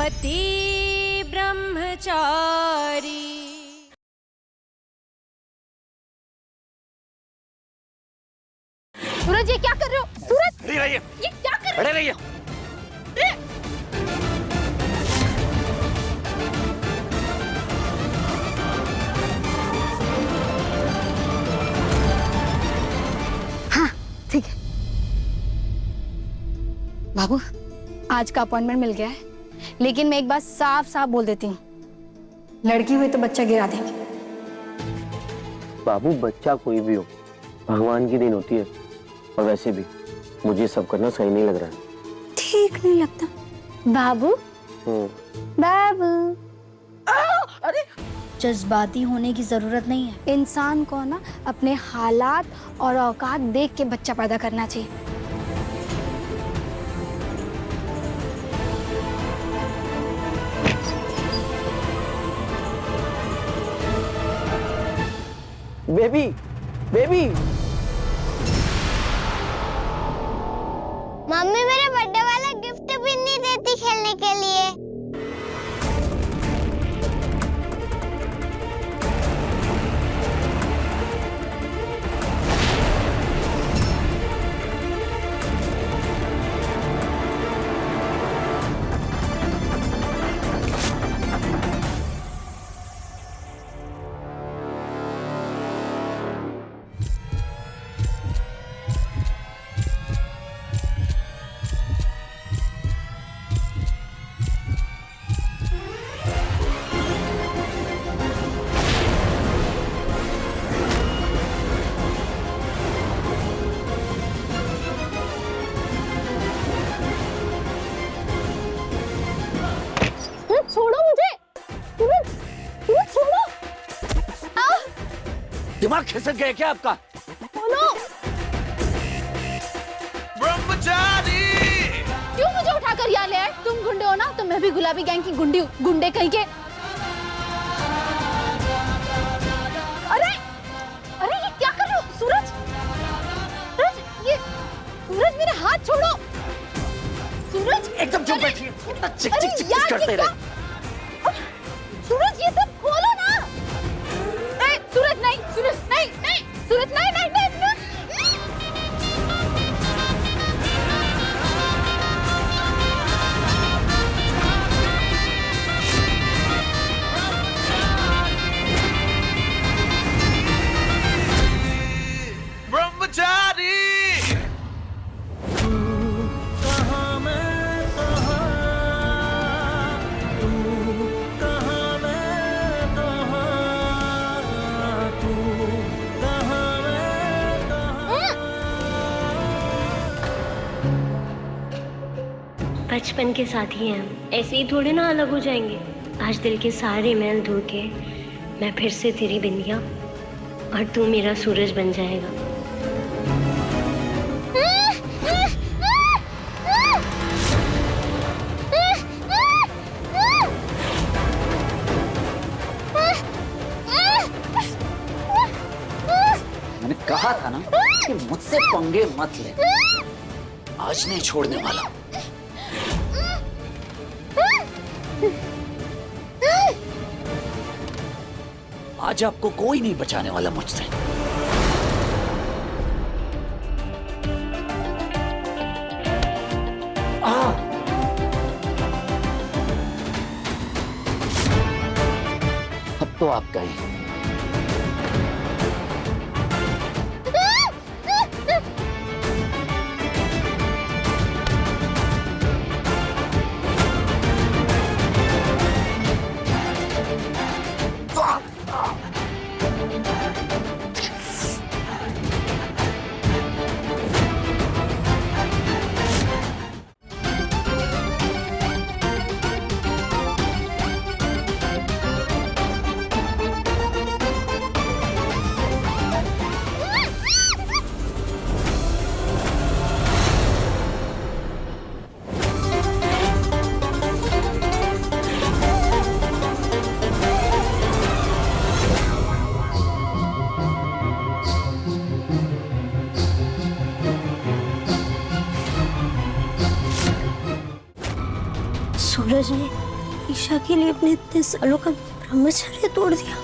पति ब्रह्मचारी। सूरज ये क्या कर रहे हो? सूरज खड़ी रहिए। ये क्या कर रहे खड़े रहिए। हाँ ठीक है बाबू, आज का अपॉइंटमेंट मिल गया है, लेकिन मैं एक बात साफ साफ बोल देती हूँ, लड़की हुई तो बच्चा गिरा देंगे। बाबू बच्चा कोई भी हो, भगवान की देन होती है, और वैसे भी मुझे सब करना सही नहीं लग रहा है। ठीक नहीं लगता बाबू? बाबू अरे जज्बाती होने की जरूरत नहीं है। इंसान को ना अपने हालात और औकात देख के बच्चा पैदा करना चाहिए। बेबी बेबी मम्मी मेरे बर्थडे वाला गिफ्ट भी नहीं देती खेलने के लिए। छोड़ो मुझे, सूरज, सूरज छोड़ो। दिमाग खिसक गया क्या आपका? बोलो। ब्रह्मचारी! क्यों मुझे उठाकर यहाँ ले आए? तुम गुंडे हो ना, तो मैं भी गुलाबी गैंग की गुंडी हूँ, गुंडे कहीं के। अरे अरे ये क्या कर रहे हो सूरज? सूरज ये, सूरज मेरे हाथ छोड़ो। सूरज एकदम चुप बैठिए। इतना चिक चिक चिक करते रहे। सूरज ये सब खोलो ना। नहीं सूरज, नहीं सूरज, नहीं नहीं सूरज, नहीं नहीं नहीं, नहीं। ब्रह्मचारी! बचपन के साथी हैं हम, ऐसे ही थोड़े ना अलग हो जाएंगे। आज दिल के सारे मैल धो के मैं फिर से तेरी बिंदिया और तू मेरा सूरज बन जाएगा। मैंने कहा था ना कि मुझसे पंगे मत ले। आज नहीं छोड़ने वाला। आज आपको कोई नहीं बचाने वाला मुझसे। अब तो आप गए। सूरज ने ईशा के लिए अपने इतने सालों का ब्रह्मचर्य तोड़ दिया।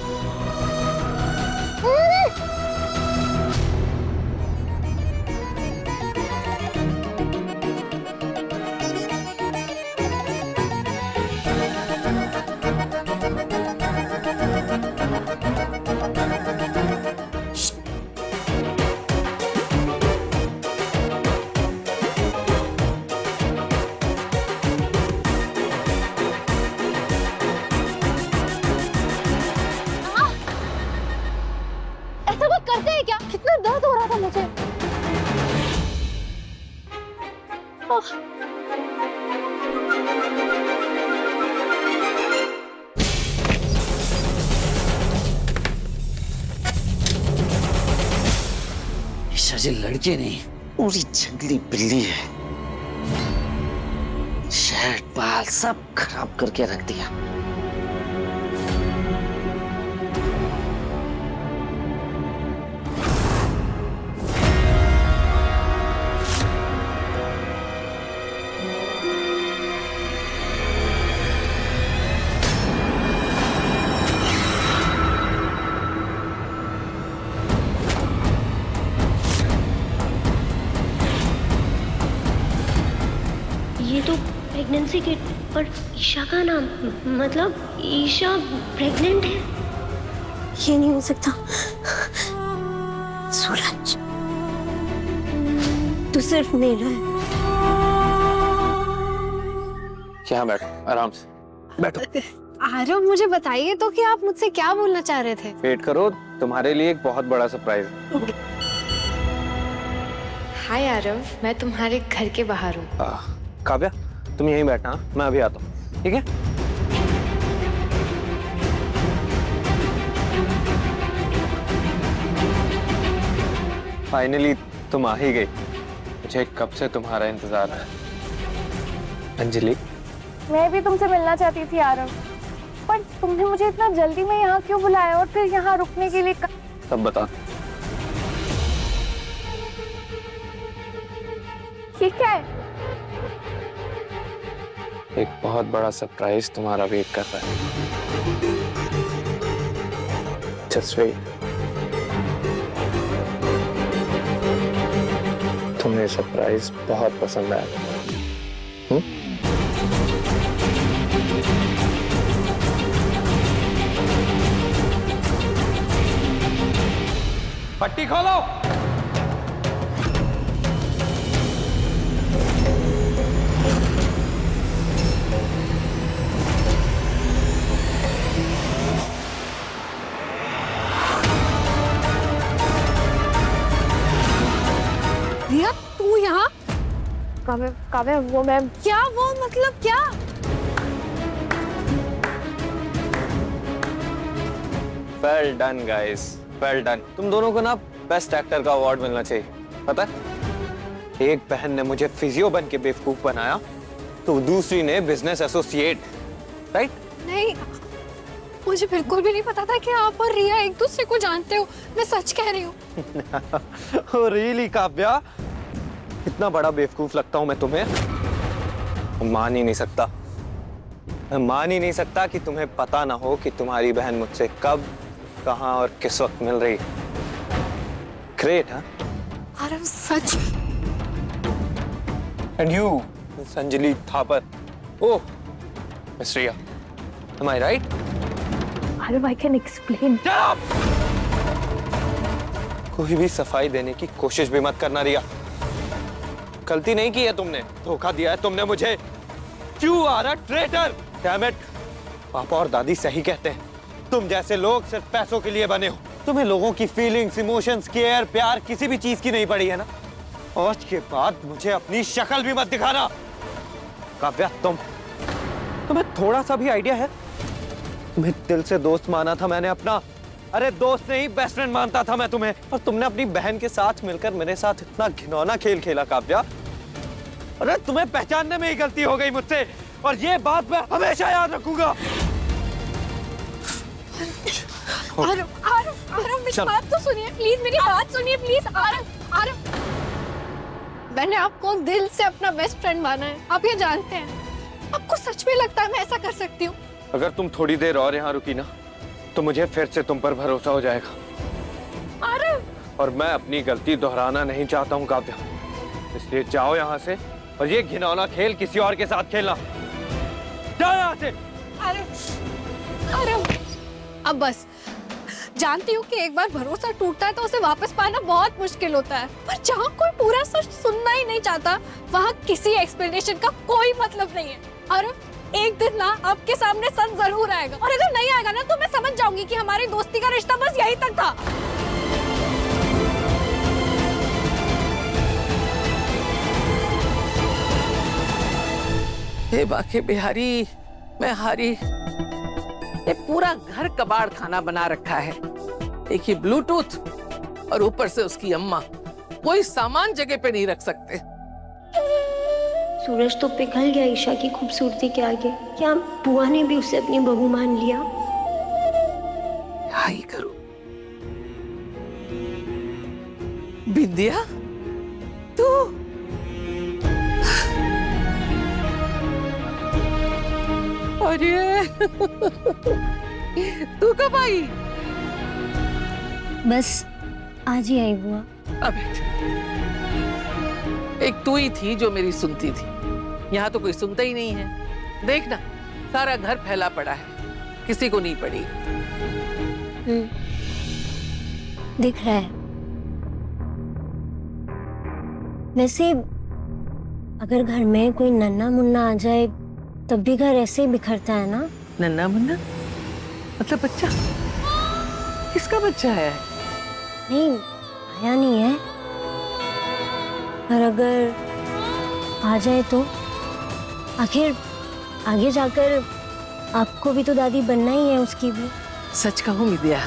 ऐसा कुछ करते हैं क्या? कितना दर्द हो रहा था मुझे। ईशा जी लड़के नहीं, पूरी जंगली बिल्ली है। शर्ट बाल सब खराब करके रख दिया। ये तो प्रेगनेंसी किट, पर ईशा का नाम, मतलब ईशा प्रेग्नेंट है? ये नहीं हो सकता। सूरज, तू सिर्फ मेरा है। यहाँ बैठो, आराम से बैठो। आरव, मुझे बताइए तो कि आप मुझसे क्या बोलना चाह रहे थे? वेट करो, तुम्हारे लिए एक बहुत बड़ा सरप्राइज है। हाय आरव, मैं तुम्हारे घर के बाहर हूँ। काव्या, तुम यहीं बैठना, मैं अभी आता हूँ, ठीक है? फाइनली तुम आ ही गई। मुझे कब से तुम्हारा इंतजार है। अंजलि, मैं भी तुमसे मिलना चाहती थी आरव, पर तुमने मुझे इतना जल्दी में यहाँ क्यों बुलाया और फिर यहाँ रुकने के लिए तब बता। ठीक है। एक बहुत बड़ा सरप्राइज तुम्हारा वेट कर रहा है। Just wait. तुम्हें सरप्राइज बहुत पसंद आया। पट्टी खोलो। रिया, तू यहाँ? काव्य, वो मैं क्या वो मतलब क्या? Well done guys, well done. तुम दोनों को ना बेस्ट एक्टर का अवार्ड मिलना चाहिए। पता है, एक बहन ने मुझे फिजियो बन के बेवकूफ बनाया, तो दूसरी ने बिजनेस एसोसिएट, राइट? नहीं, मुझे बिल्कुल भी नहीं पता था कि आप और रिया एक दूसरे को जानते हो। मैं सच कह रही हूँ। रियली काव्या, इतना बड़ा बेवकूफ लगता हूं मैं तुम्हें? मान ही नहीं सकता। मैं मान ही नहीं सकता कि तुम्हें पता ना हो कि तुम्हारी बहन मुझसे कब, कहां और किस वक्त मिल रही। ग्रेट, हाँ? आरव, सच? And you, Anjali Thapar. Oh, miss Riya, am I right? Aarav, I can explain. कोई भी सफाई देने की कोशिश भी मत करना रिया। गलती नहीं की है तुमने, धोखा दिया है तुमने मुझे। You are a traitor! Damn it! पापा और दादी सही कहते हैं, तुम जैसे लोग सिर्फ पैसों के लिए बने हो। तुम्हें लोगों की फीलिंग्स, इमोशंस, केयर, प्यार किसी भी चीज की नहीं पड़ी है ना? आज के बाद मुझे अपनी शक्ल भी मत दिखाना। काव्या, तुम्हें थोड़ा सा भी आइडिया है? तुम्हें दिल से दोस्त माना था मैंने अपना। अरे दोस्त नहीं, बेस्ट फ्रेंड मानता था मैं तुम्हें, और तुमने अपनी बहन के साथ मिलकर मेरे साथ इतना घिनौना खेल खेला काव्या। अरे तुम्हें पहचानने में ही गलती हो गई मुझसे, और ये बात मैं हमेशा याद रखूंगा। आरव, मेरी बात तो सुनिए प्लीज, मेरी बात सुनिए प्लीज। आरव, मैंने आपको दिल से अपना बेस्ट फ्रेंड माना है, आप ये जानते हैं। आपको सच में लगता है मैं ऐसा कर सकती हूँ? अगर तुम थोड़ी देर और यहाँ रुकी ना तो मुझे फिर से तुम पर भरोसा हो जाएगा। आरव! और मैं अपनी गलती दोहराना नहीं चाहता हूँ काव्या, इसलिए जाओ यहाँ से और ये घिनौना खेल किसी और के साथ खेलना। जाओ यहाँ से। आरव! अब बस, जानती हूँ कि एक बार भरोसा टूटता है तो उसे वापस पाना बहुत मुश्किल होता है, पर जहाँ कोई पूरा सच सुनना ही नहीं चाहता वहाँ किसी एक्सप्लेनेशन का कोई मतलब नहीं है। आरव, एक दिन ना आपके सामने सच जरूर आएगा, और अगर नहीं आएगा ना तो मैं समझ जाऊंगी कि हमारी दोस्ती का रिश्ता बस यहीं तक था। हे बाके बिहारी, मैं हारी। ये पूरा घर कबाड़ खाना बना रखा है, एक ही ब्लूटूथ और ऊपर से उसकी अम्मा, कोई सामान जगह पे नहीं रख सकते। सूरज तो पिघल गया ईशा की खूबसूरती के आगे। क्या बुआ ने भी उसे अपनी बहू मान लिया? हाई करो बिंदिया, तू अरे तू कब आई? बस आज ही आई बुआ। अब एक तू ही थी जो मेरी सुनती थी, यहाँ तो कोई सुनता ही नहीं है। देखना सारा घर फैला पड़ा है, किसी को नहीं पड़ी। दिख रहा है। वैसे अगर घर में कोई नन्ना मुन्ना आ जाए तब भी घर ऐसे ही बिखरता है ना? नन्ना मुन्ना मतलब बच्चा? किसका बच्चा है? नहीं, आया नहीं है, पर अगर आ जाए तो आखिर आगे जाकर आपको भी तो दादी बनना ही है उसकी भी। सच कहूं विद्या,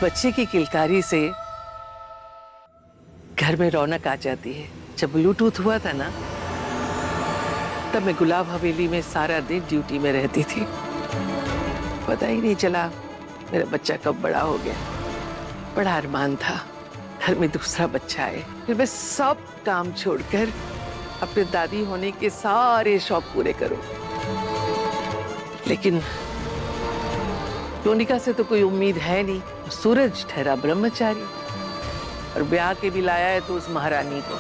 बच्चे की किलकारी से घर में रौनक आ जाती है। जब ब्लूटूथ हुआ था ना, तब मैं गुलाब हवेली में सारा दिन ड्यूटी में रहती थी, पता ही नहीं चला मेरा बच्चा कब बड़ा हो गया। बड़ा अरमान था घर में दूसरा बच्चा आए, फिर मैं सब काम छोड़कर अपने दादी होने के सारे शौक पूरे करूं। लेकिन टोनिका से तो कोई उम्मीद है नहीं। सूरज ठहरा ब्रह्मचारी, और ब्याह के भी लाया है तो उस महारानी को।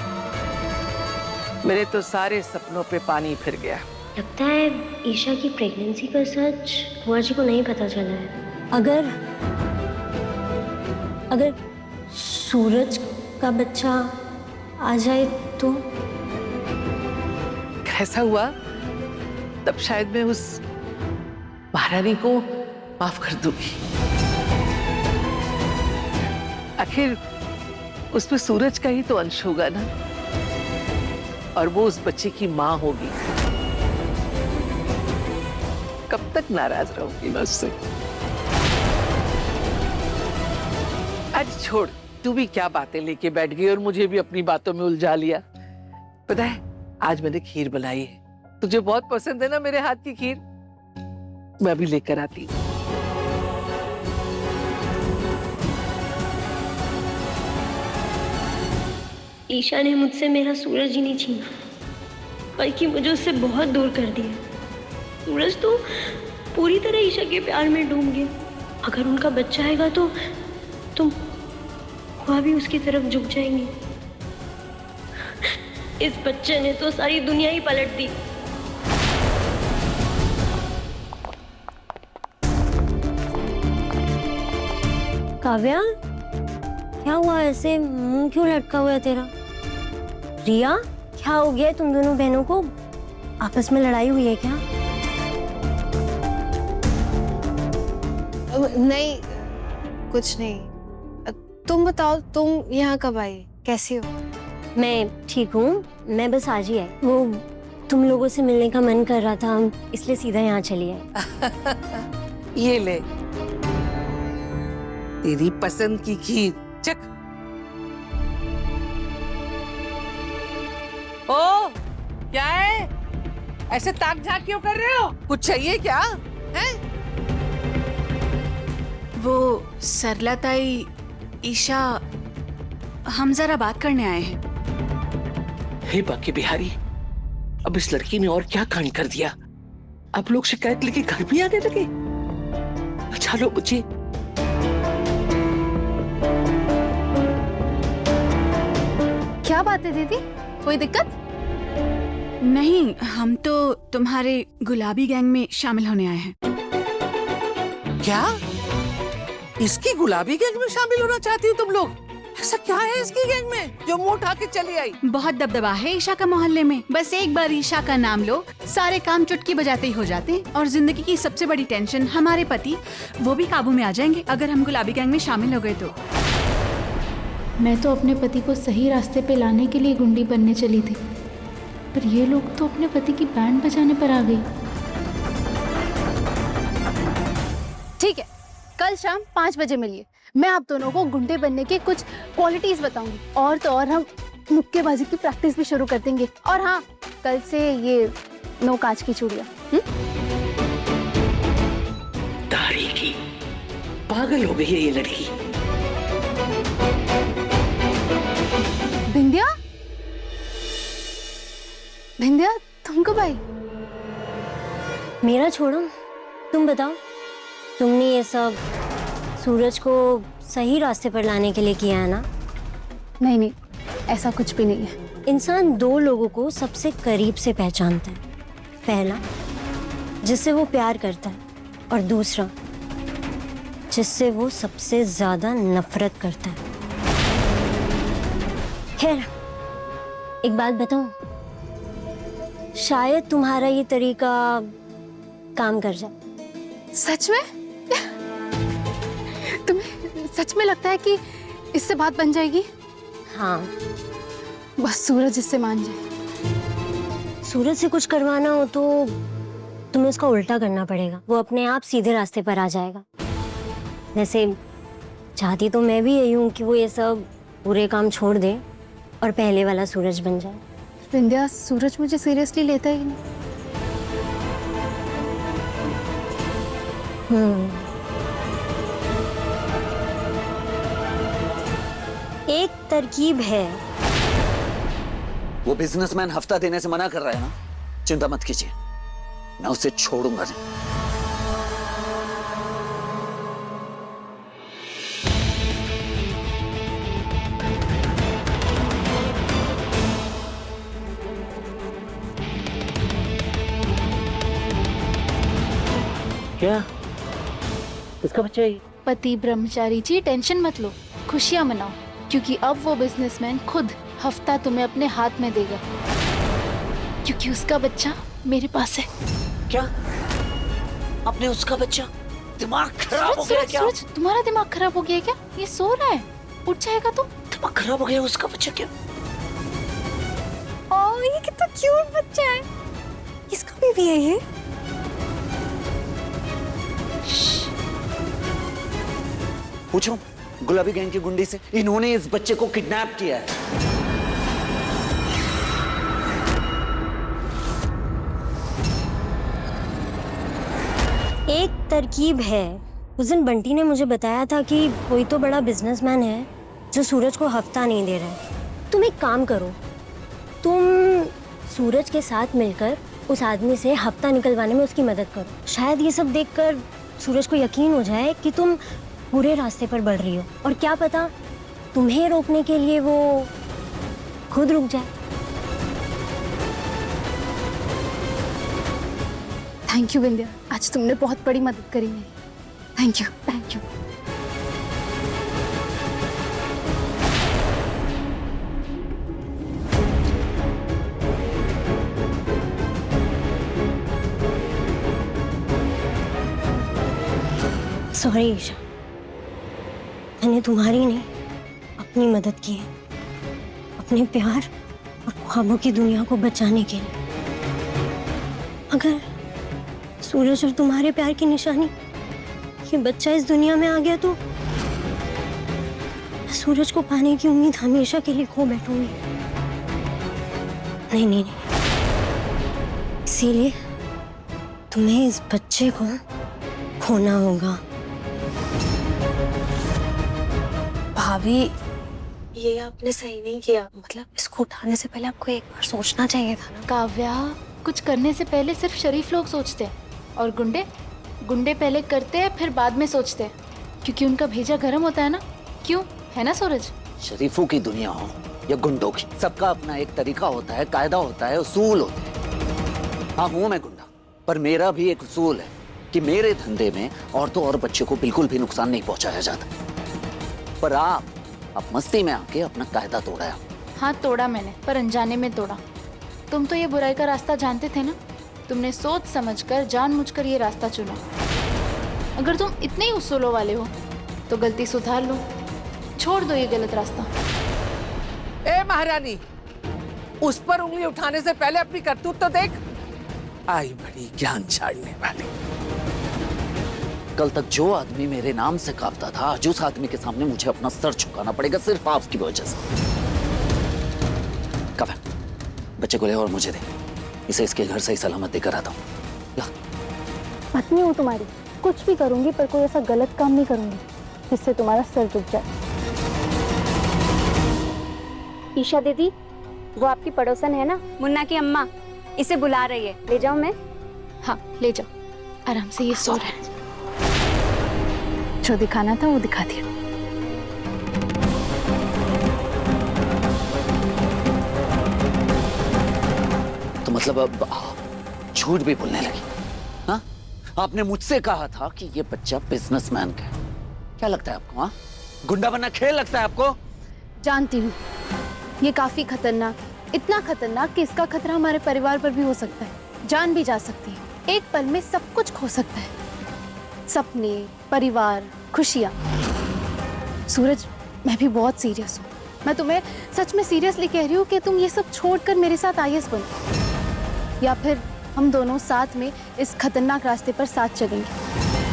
मेरे तो सारे सपनों पे पानी फिर गया। लगता है ईशा की प्रेगनेंसी का सच बुआ जी को नहीं पता चला है। अगर सूरज का बच्चा आ जाए तो? ऐसा हुआ तब शायद मैं उस महारानी को माफ कर दूंगी। आखिर उसमें सूरज का ही तो अंश होगा ना, और वो उस बच्चे की माँ होगी। कब तक नाराज रहूंगी मैं उससे? आज छोड़, तू भी क्या बातें लेके बैठ गई और मुझे भी अपनी बातों में उलझा लिया। पता है आज मैंने खीर बनाई है, तुझे बहुत पसंद है ना मेरे हाथ की खीर, मैं अभी लेकर आती हूँ। ईशा ने मुझसे मेरा सूरज ही नहीं छीना, बल्कि मुझे उससे बहुत दूर कर दिया। सूरज तो पूरी तरह ईशा के प्यार में डूब गया। अगर उनका बच्चा आएगा तो तुम वह भी उसकी तरफ झुक जाएंगे। इस बच्चे ने तो सारी दुनिया ही पलट दी। काव्या, क्या हुआ? ऐसे मुंह क्यों लटका हुआ है तेरा? रिया, क्या हो गया तुम दोनों बहनों को? आपस में लड़ाई हुई है क्या? नहीं, कुछ नहीं। तुम बताओ, तुम यहाँ कब आई? कैसी हो? मैं ठीक हूँ, मैं बस आज ही आई। वो तुम लोगों से मिलने का मन कर रहा था, इसलिए सीधा यहाँ चली आई। ये ले तेरी पसंद की खीर, चख। ओ, क्या है? ऐसे ताक झाक क्यों कर रहे हो? कुछ चाहिए क्या? हैं? वो सरला ताई, ईशा, हम जरा बात करने आए हैं। हे बाकी बिहारी, अब इस लड़की ने और क्या कांड कर दिया? अब लोग शिकायत लेके घर भी आने लगे। अच्छा लो बच्ची। क्या बात है दीदी, कोई दिक्कत? नहीं, हम तो तुम्हारे गुलाबी गैंग में शामिल होने आए हैं। क्या इसकी गुलाबी गैंग में शामिल होना चाहती हो तुम लोग? ऐसा क्या है इसकी गैंग में जो मुंह उठा के चली आई? बहुत दबदबा है ईशा का मोहल्ले में। बस एक बार ईशा का नाम लो, सारे काम चुटकी बजाते ही हो जाते हैं। और जिंदगी की सबसे बड़ी टेंशन हमारे पति, वो भी काबू में आ जाएंगे अगर हम गुलाबी गैंग में शामिल हो गए तो। मैं तो अपने पति को सही रास्ते पे लाने के लिए गुंडी बनने चली थी, पर ये लोग तो अपने पति की बैंड बजाने पर आ गई। ठीक है, कल शाम 5 बजे मिलिए। मैं आप दोनों को गुंडे बनने के कुछ क्वालिटीज बताऊंगी, और तो और हम मुक्केबाजी की प्रैक्टिस भी शुरू कर देंगे। और हाँ, कल से ये नो कांच की चूड़ियां। दाढ़ी की पागल हो गई है ये लड़की। भिंदिया, भिंदिया तुम कब आई? मेरा छोड़ो, तुम बताओ, तुमने ये सब सूरज को सही रास्ते पर लाने के लिए किया है ना? नहीं नहीं, ऐसा कुछ भी नहीं है। इंसान 2 लोगों को सबसे करीब से पहचानता है। पहला, जिससे वो प्यार करता है, और दूसरा, जिससे वो सबसे ज्यादा नफरत करता है। खैर, एक बात बताऊं, शायद तुम्हारा ये तरीका काम कर जाए। सच में? तुम्हें सच में लगता है कि इससे बात बन जाएगी? हाँ, बस सूरज इससे मान जाए। सूरज से कुछ करवाना हो तो तुम्हें उसका उल्टा करना पड़ेगा। वो अपने आप सीधे रास्ते पर आ जाएगा। वैसे चाहती तो मैं भी यही हूँ कि वो ये सब बुरे काम छोड़ दे और पहले वाला सूरज बन जाए। विंध्या, सूरज मुझे सीरियसली लेता ही नहीं। एक तरकीब है। वो बिजनेसमैन हफ्ता देने से मना कर रहा है ना, चिंता मत कीजिए, मैं उसे छोड़ूंगा नहीं। क्या? किसका बच्चा है? पति ब्रह्मचारी जी, टेंशन मत लो, खुशियां मनाओ, क्योंकि अब वो बिजनेसमैन खुद हफ्ता तुम्हें अपने हाथ में देगा, क्योंकि उसका बच्चा मेरे पास है। क्या? आपने उसका बच्चा? दिमाग खराब हो गया क्या? सूरज, तुम्हारा दिमाग खराब हो गया क्या? ये सो रहा है, उठ जाएगा तो। दिमाग खराब हो गया, उसका बच्चा क्या? ओह, ये कितना क्यूट बच्चा है। किसका बेबी है ये? पूछो गुलाबी गैंग की गुंडी से, इन्होंने इस बच्चे को किडनैप किया है। एक तरकीब है। उस दिन बंटी ने मुझे बताया था कि कोई तो बड़ा बिजनेसमैन है जो सूरज को हफ्ता नहीं दे रहा है। तुम एक काम करो, तुम सूरज के साथ मिलकर उस आदमी से हफ्ता निकलवाने में उसकी मदद करो। शायद ये सब देखकर सूरज को यकीन हो जाए कि तुम बुरे रास्ते पर बढ़ रही हो, और क्या पता तुम्हें रोकने के लिए वो खुद रुक जाए। थैंक यू विंध्या, आज तुमने बहुत बड़ी मदद करी मेरी। Thank you, thank you. Sorry Isha, मैंने तुम्हारी नहीं अपनी मदद की है, अपने प्यार और ख्वाबों की दुनिया को बचाने के लिए। अगर सूरज और तुम्हारे प्यार की निशानी ये बच्चा इस दुनिया में आ गया तो मैं सूरज को पाने की उम्मीद हमेशा के लिए खो बैठूंगी। नहीं नहीं नहीं, इसीलिए तुम्हें इस बच्चे को खोना होगा। भाभी, ये आपने सही नहीं किया। मतलब इसको उठाने से पहले आपको एक बार सोचना चाहिए था ना। काव्या, कुछ करने से पहले सिर्फ शरीफ लोग सोचते हैं और गुंडे पहले करते हैं फिर बाद में सोचते हैं, क्योंकि उनका भेजा गर्म होता है ना। क्यों, है ना सूरज? शरीफों की दुनिया हो या गुंडों की, सबका अपना एक तरीका होता है, कायदा होता है, उसूल होते हैं। हाँ, हूं मैं गुंडा, पर मेरा भी एक उसूल है कि मेरे धंधे में औरतों और बच्चों को बिल्कुल भी नुकसान नहीं पहुंचाया जाता। पर आप मस्ती में आके अपना कायदा तोड़ा। हाँ तोड़ा मैंने, पर अनजाने में तोड़ा। तुम तो ये बुराई का रास्ता जानते थे ना, तुमने सोच समझकर जानबूझकर ये रास्ता चुना। अगर तुम इतने ही उसूलों वाले हो तो गलती सुधार लो, छोड़ दो ये गलत रास्ता। ए महारानी, उस पर उंगली उठाने से पहले अपनी करतूत तो देख। आई बड़ी ज्ञान छाड़ने वाली। कल तक जो आदमी मेरे नाम से कांपता था, आज उस आदमी के सामने मुझे अपना सर झुकाना पड़ेगा सिर्फ आपकी वजह से। कब है? बच्चे को ले और मुझे दे, इसे इसके घर सही सलामत देकर आता हूँ। ला। पत्नी हूँ तुम्हारी, कुछ भी करूंगी पर कोई ऐसा गलत काम नहीं करूंगी जिससे तुम्हारा सर झुक जाए। ईशा दीदी, वो आपकी पड़ोसन है ना, मुन्ना की अम्मा, इसे बुला रही है, ले जाओ मैं? हाँ ले जाओ, आराम से, ये सो रहा है। जो दिखाना था वो दिखा दिया। तो मतलब अब झूठ भी बोलने लगी? हाँ, आपने मुझसे कहा था कि ये बच्चा बिजनेसमैन का है। क्या लगता है आपको? हाँ, गुंडा बनना खेल लगता है आपको? जानती हूँ ये काफी खतरनाक, इतना खतरनाक कि इसका खतरा हमारे परिवार पर भी हो सकता है। जान भी जा सकती है, एक पल में सब कुछ खो सकता है, सपने, परिवार, खुशियाँ। सूरज, मैं भी बहुत सीरियस हूँ। मैं तुम्हें सच में सीरियसली कह रही हूँ कि तुम ये सब छोड़कर मेरे साथ आईएएस बनो, या फिर हम दोनों साथ में इस खतरनाक रास्ते पर साथ चलेंगे।